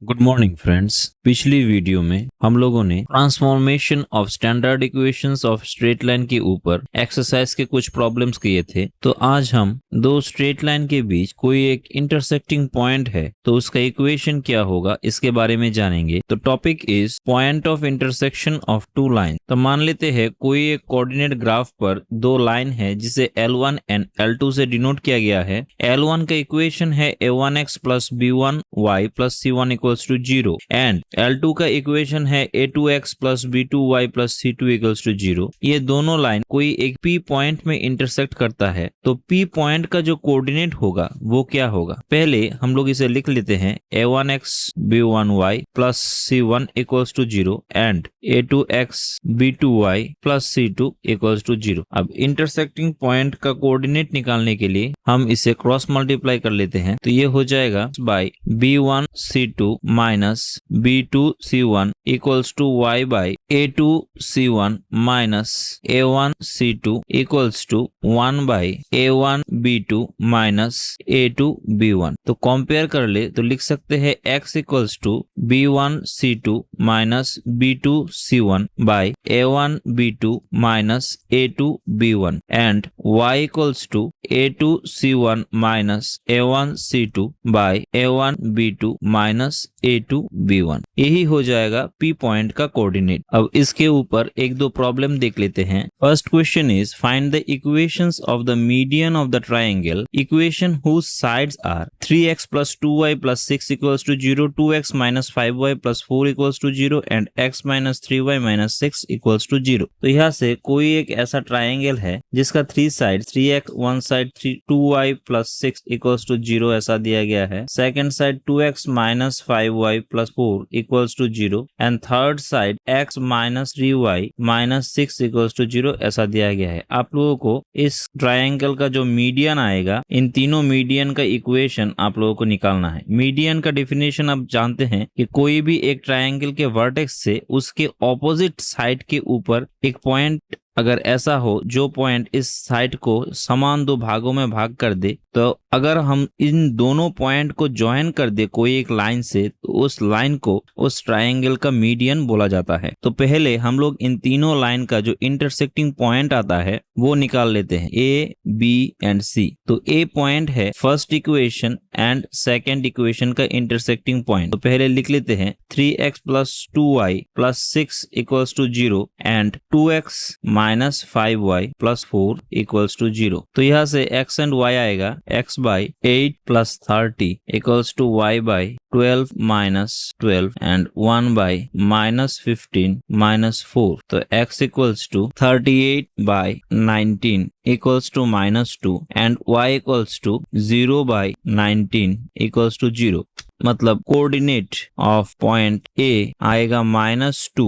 Good morning friends. पिछली video में हम लोगों ने transformation of standard equations of straight line के ऊपर एक्सरसाइज के कुछ प्रॉब्लम्स किए थे। तो आज हम दो स्ट्रेट लाइन के बीच कोई एक इंटरसेक्टिंग पॉइंट है तो उसका इक्वेशन क्या होगा इसके बारे में जानेंगे। तो topic is point of intersection of two line. तो मान लेते हैं कोई एक कोऑर्डिनेट ग्राफ पर दो लाइन है जिसे L1 एंड L2 से डिनोट किया गया है। L1 का इक्वेशन है a1x plus b1y plus c1 equals to 0 and L2 का इक्वेशन है a2x plus b2y plus c2 equals to 0। ये दोनों लाइन कोई एक P पॉइंट में इंटरसेक्ट करता है तो P पॉइंट का जो कोऑर्डिनेट होगा वो क्या होगा। पहले हम लोग इसे लिख लेते हैं a1x b1y plus c1 equals to 0 and a2x b2y plus c2 equals to 0। अब इंटरसेक्टिंग पॉइंट का कोऑर्डिनेट निकालने के लिए हम इसे क्रॉस मल्टीप्लाई कर लेते हैं तो ये हो जाएगा by b1 c2 minus b2 c1 equals to y by a2 c1 minus a1 c2 equals to 1 by a1 b2 minus a2 b1। तो कंपेयर कर ले तो लिख सकते हैं x equals to b1 c2 minus b2 c1 by a1 b2 minus a2 b1 and y equals to a2 c1 minus a1 c2 by a1 b2 minus a2 b1। यही हो जाएगा P पॉइंट का coordinate. अब इसके ऊपर एक दो problem देख लेते हैं। First question is find the equations of the median of the triangle equation whose sides are 3x plus 2y plus 6 equals to 0, 2x minus 5y plus 4 equals to 0 and x minus 3y minus 6 equals to 0। तो यहाँ से कोई एक ऐसा triangle है जिसका 3 side 3x, one side 2y plus 6 equals to 0 ऐसा दिया गया है। Second side 2x minus 5y plus 4 equals to 0 and third side x minus 3y minus 6 equals to 0 ऐसा दिया गया है। आप लोगों को इस ट्रायंगल का जो मीडियन आएगा, इन तीनों मीडियन का इक्वेशन आप लोगों को निकालना है। मीडियन का डेफिनेशन आप जानते हैं कि कोई भी एक ट्रायंगल के वर्टेक्स से उसके ऑपोजिट साइड के ऊपर एक पॉइंट अगर ऐसा हो जो पॉइंट इस साइड को समान दो भागों में भाग कर दे, तो अगर हम इन दोनों पॉइंट को ज्वाइन कर दे कोई एक लाइन से तो उस लाइन को उस ट्रायंगल का मीडियन बोला जाता है। तो पहले हम लोग इन तीनों लाइन का जो इंटरसेक्टिंग पॉइंट आता है वो निकाल लेते हैं, A, B एंड C। तो A पॉइंट है first equation and second equation का इंटरसेक्टिंग पॉइंट। तो पहले लिख लेते हैं 3x plus 2y plus 6 equals to 0 and 2x minus 5y plus 4 equals to 0। तो यहाँ से x एंड y आएगा x by 8 plus 30 equals to y by 12 minus 12 and 1 by minus 15 minus 4। तो x equals to 38 by 19 equals to minus 2 and y equals to 0 by 19 equals to 0। मतलब coordinate of point A आएगा -2,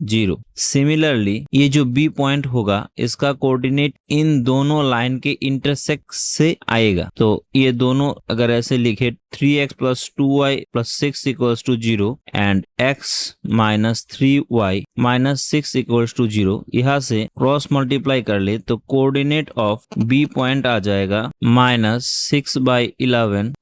0। Similarly ये जो B point होगा इसका coordinate इन दोनों line के intersect से आएगा। तो ये दोनों अगर ऐसे लिखे 3x plus 2y plus 6 equals to 0 and x minus 3y minus 6 equals to 0, यहाँ से क्रॉस मल्टीप्लाई कर ले तो कोऑर्डिनेट ऑफ B पॉइंट आ जाएगा -6 by 11,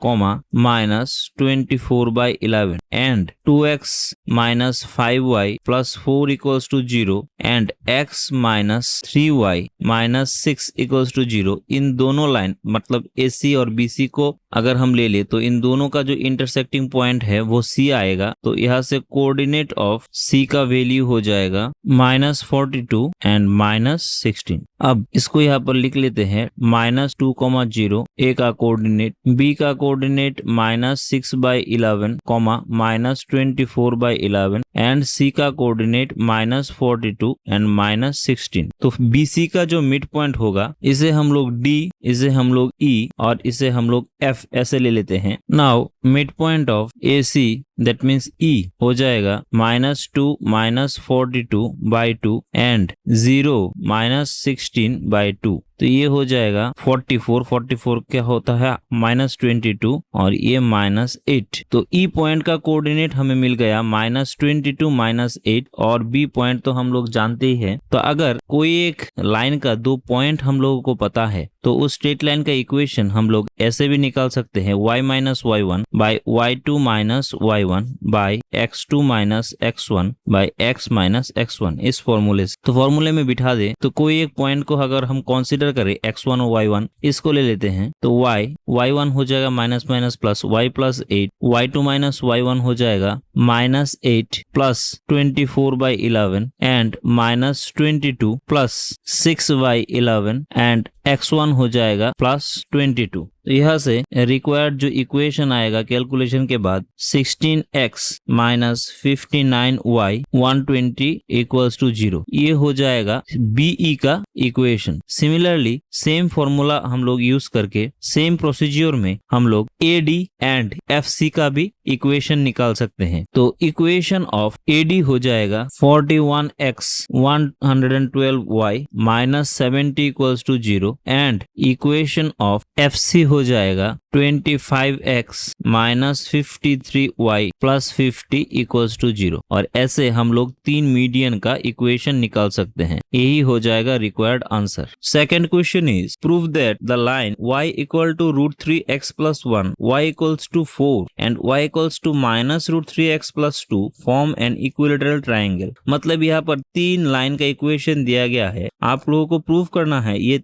minus 24 by 11 and 2x minus 5y plus 4 equals to 0 and x minus 3y minus 6 equals to 0। इन दोनों line मतलब AC और BC को अगर हम ले ले तो इन दोनों का जो इंटरसेक्टिंग पॉइंट है वो C आएगा। तो यहाँ से कोऑर्डिनेट ऑफ C का वैल्यू हो जाएगा -42 एंड -16। अब इसको यहाँ पर लिख लेते हैं -2, 0 A का कोऑर्डिनेट, B का coordinate -6 by 11, -24 by 11 and C का कोऑर्डिनेट -42 एंड -16। तो BC का जो मिड पॉइंट होगा इसे हम लोग D, इसे हम लोग E और इसे हम लोग F ऐसे ले लेते हैं। Now mid point of AC that means E हो जाएगा -2 -42 बाई 2 एंड 0 -16 बाई 2। तो तो ये हो जाएगा 44 क्या होता है -22 और ये -8। तो ई पॉइंट का कोऑर्डिनेट हमें मिल गया -22 -8 और बी पॉइंट तो हम लोग जानते ही है। तो अगर कोई एक लाइन का दो पॉइंट हम लोगों को पता है तो उस स्ट्रेट लाइन का इक्वेशन हम लोग ऐसे भी निकाल सकते हैं y - y1 by y2 - y1 by x2 - x1 by x - x1 इस फॉर्मूले से। तो फॉर्मूले में बिठा दे तो कोई एक पॉइंट को अगर हम कंसीडर करें x1 और y1 इसको ले लेते हैं तो y1 हो जाएगा minus minus plus y + 8, y2 - y1 हो जाएगा -8 plus 24/11 and -22 plus 6/11 and x1 हो जाएगा +22। तो यहाँ से रिक्वायर्ड जो इक्वेशन आएगा कैलकुलेशन के बाद 16x - 59y 120 = 0 ये हो जाएगा BE का इक्वेशन। सिमिलरली सेम फॉर्मूला हम लोग यूज करके सेम प्रोसीजर में हम लोग AD एंड FC का भी इक्वेशन निकाल सकते हैं। तो इक्वेशन ऑफ AD हो जाएगा 41x 112y - 70 = 0 and equation of FC हो जाएगा 25x - 53y + 50 = 0 और ऐसे हम लोग तीन मीडियन का इक्वेशन निकाल सकते हैं। यही हो जाएगा required answer. Second question is prove that the line y = √3x + 1, y = 4 and y = -√3x + 2 form an equilateral triangle. मतलब यहाँ पर तीन लाइन का इक्वेशन दिया गया है, आप लोगों को प्रूव करना है ये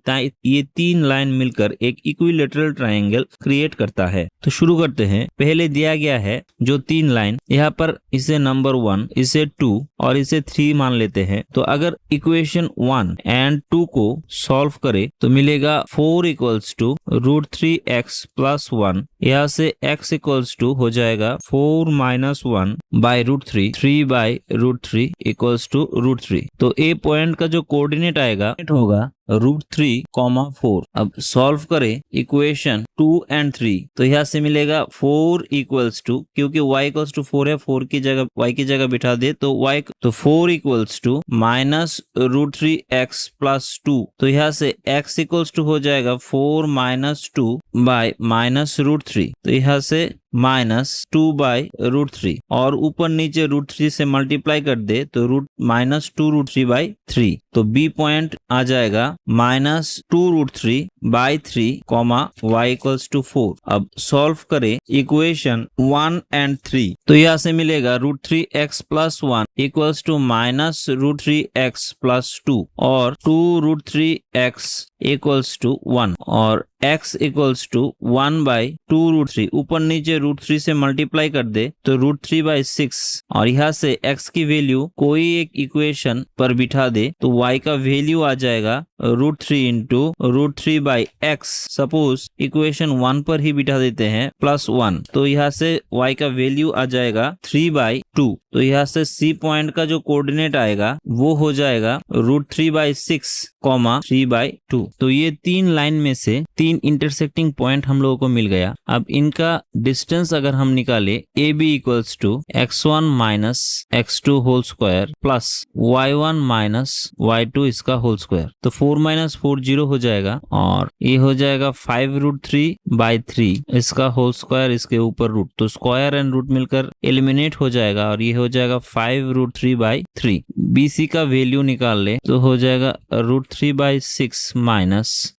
तीन लाइन मिलकर एक इक्विलेटरल ट्रायंगल क्रिएट करता है। तो शुरू करते हैं। पहले दिया गया है जो तीन लाइन, यहाँ पर इसे नंबर 1, इसे 2 और इसे 3 मान लेते हैं। तो अगर इक्वेशन 1 एंड 2 को सॉल्व करे तो मिलेगा 4 = √3x + 1। यहाँ से x = हो जाएगा 4 - 1 by √3, 3/√3 = √3। तो ए पॉइंट का जो कोऑर्डिनेट आएगा होगा √3, 4। अब सॉल्व करें इक्वेशन 2 एंड 3 तो यहाँ से मिलेगा 4 = क्योंकि y = 4 है, 4 की जगह y की जगह बिठा दे तो 4 = -√3x + 2। तो यहाँ से x = हो जाएगा 4 - 2 by -√3। तो यहाँ से -2/√3 और ऊपर नीचे √3 से मल्टीप्लाई कर दे तो -2√3/3। तो बी पॉइंट आ जाएगा -2√3/3, y = 4। अब सॉल्व करें इक्वेशन 1 एंड 3 तो यहाँ से मिलेगा √3x + 1 = -√3x + 2 और 2√3x = 1 और x = 1/2√3। ऊपर नीचे √3 से मल्टीप्लाई कर दे तो √3/6 और यहाँ से x की वैल्यू कोई एक इक्वेशन पर बिठा दे तो y का वैल्यू आ जाएगा √3 × √3/x। सपोज इक्वेशन 1 पर ही बिठा देते हैं +1 तो यहाँ से y का वैल्यू आ जाएगा 3/2। तो यहाँ से C पॉइंट का जो कोऑर्डिनेट आएगा वो हो जाएगा √3/6, 3/2। तो ये तीन लाइन में से तीन इंटरसेक्टिंग पॉइंट हम लोगों को मिल गया। अब इनका डिस्टेंस अगर हम निकाले AB = x1 - x2 whole square plus y1 - y2 इसका होल स्क्वायर। तो 4 - 4 0 हो जाएगा और ये हो जाएगा 5√3/3 इसका होल स्क्वायर, इसके ऊपर रूट। तो स्क्वायर एंड रूट मिलकर एलिमिनेट हो जाएगा और ये हो जाएगा 5√3/3। BC का वैल्यू निकाल ले तो हो जाएगा √3/6 माइनस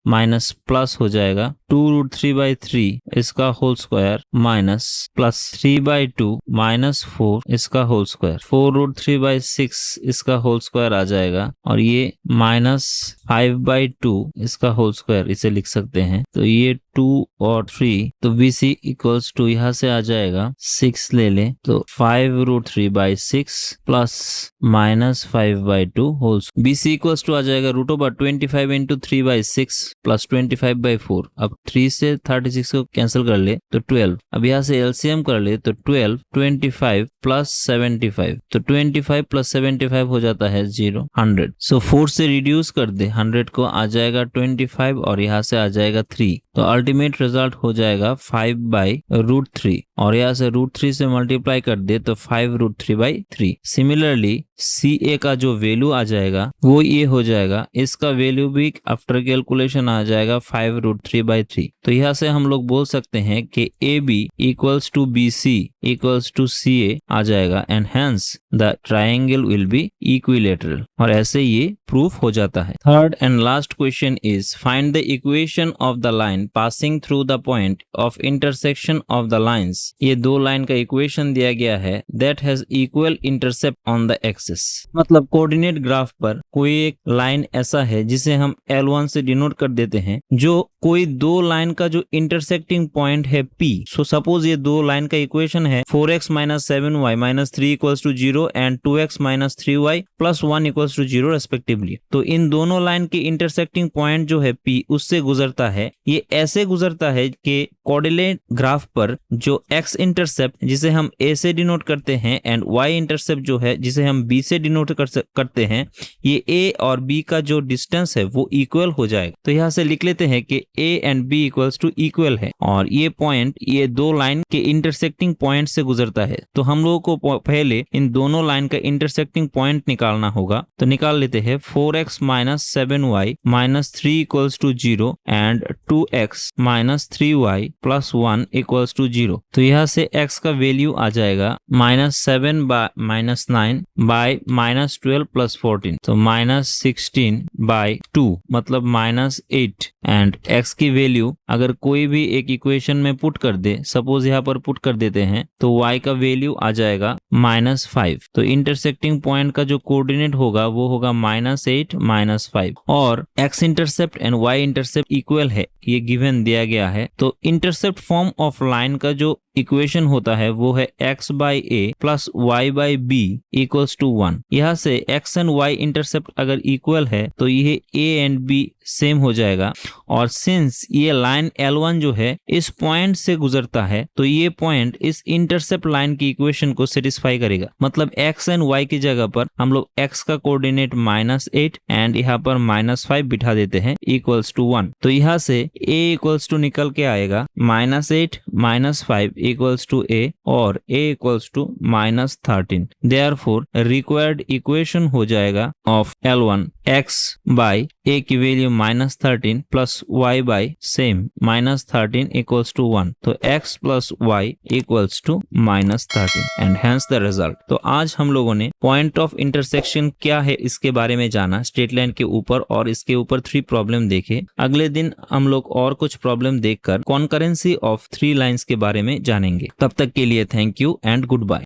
प्लस हो जाएगा 2√3/3 इसका होल स्क्वायर माइनस प्लस 3/2 -4 इसका होल स्क्वायर। 4√3/6 इसका होल स्क्वायर आ जाएगा और ये -5/2 इसका होल स्क्वायर इसे लिख सकते हैं। तो ये 2 और 3 तो BC = यहाँ से आ जाएगा 6 ले ले तो 5√3/6 प्लस -5/2 होल। BC = आ जाएगा √25 × 3/6 प्लस 25/4। अब 3 से 36 को कैंसिल कर ले तो 12। अब यहाँ से LCM कर ले तो 12, 25 प्लस 75 तो 25 प्लस 75 हो जाता है 0, 100। सो 4 से रिड्यूस कर दे 100 को, आ जाएगा 25 और यहाँ से आ जाएगा 3। तो अल्टीमेट रिजल्ट हो जाएगा 5/√3 और यहाँ से √3 से मल्टीप्लाई कर दे तो 5√3/3। सिमिलरली CA का जो वैल्यू आ जाएगा वो ये हो जाएगा, इसका वैल्यू भी आफ्टर कैलकुलेशन आ जाएगा 5√3/3। तो यहाँ से हम लोग बोल सकते हैं कि AB equals to BC equals to CA आ जाएगा and hence the triangle will be equilateral, और ऐसे ये प्रूफ हो जाता है। Third and last question is find the equation of the line passing through the point of intersection of the lines. ये दो लाइन का इक्वेशन दिया गया है that has equal intercept on the axis. मतलब कोऑर्डिनेट ग्राफ पर कोई एक लाइन ऐसा है जिसे हम L1 से डिनोट कर देते हैं, जो कोई दो लाइन का जो इंटरसेक्टिंग पॉइंट है P। सो सपोज ये दो लाइन का इक्वेशन है 4x - 7y - 3 equals to 0 and 2x - 3y + 1 equals to 0 respectively. तो इन दोनों लाइन के इंटरसेक्टिंग पॉइंट जो है P उससे गुजरता है। ये ऐसे गुजरता है कि कोऑर्डिनेट ग्राफ पर जो x इंटरसेप्ट जिसे हम A से डिनोट करते हैं एंड y इंटरसेप्ट जो है जिसे हम B से डिनोट करते हैं, ये A और B का जो डिस्टेंस है वो इक्वल हो जाएगा। तो यहाँ से लिख लेते हैं कि A and B equals to equal है और ये पॉइंट ये दो लाइन के इंटरसेक्टिंग पॉइंट से गुजरता है। तो हम लोगों को पहले इन दोनों लाइन का इंटरसेक्टिंग पॉइंट निकालना होगा। तो निकाल लेते हैं 4x - 7y - 3 equals to 0 and 2x - 3y + 1 equals to 0। तो यहाँ से x का वैल्यू आ जाएगा -7 - 9 बाय -12 + 14, तो -16/2 मतलब -8 एंड x की वैल्यू अगर कोई भी एक इक्वेशन में पुट कर दे, सपोज यहाँ पर पुट कर देते हैं, तो y का वैल्यू आ जाएगा -5। तो इंटरसेक्टिंग पॉइंट का जो कोऑर्डिनेट होगा वो होगा -8 -5 और x intercept and y intercept equal है, ये गिवन दिया गया है। तो इंटरसेप्ट फॉर्म ऑफ लाइन का जो इक्वेशन होता है वो है x/a + y/b इक्वल्स टू 1। यहाँ से x एंड y इंटरसेप्ट अगर इक्वल है तो ये a एंड b सेम हो जाएगा, और सिंस ये लाइन L1 जो है इस पॉइंट से गुजरता है तो ये पॉइंट इस इंटरसेप्ट लाइन की इक्वेशन को सेटिस्फाई करेगा। मतलब x एंड y की जगह पर हम लोग x का कोऑर्डिनेट -8 एंड यहाँ पर -5 बिठा देते हैं इक्वल्स टू 1। तो यहाँ से a इक्वल्स टू निकल के आएगा -8 - 5 इक्वल्स टू a और a equals to -13। Therefore required equation हो जाएगा ऑफ L1 x/a की वैल्यू -13 + y/सेम -13 इक्वल्स टू 1। तो x + y equals to -13 and hence the result. तो आज हम लोगों ने पॉइंट ऑफ इंटरसेक्शन क्या है इसके बारे में जाना, स्ट्रेट लाइन के ऊपर, और इसके ऊपर 3 प्रॉब्लम देखे। अगले दिन हम लोग और कुछ प्रॉब्लम देखकर कॉन्करेंसी ऑफ 3 लाइंस के बारे में जानेंगे। तब तक के लिए thank you and good bye.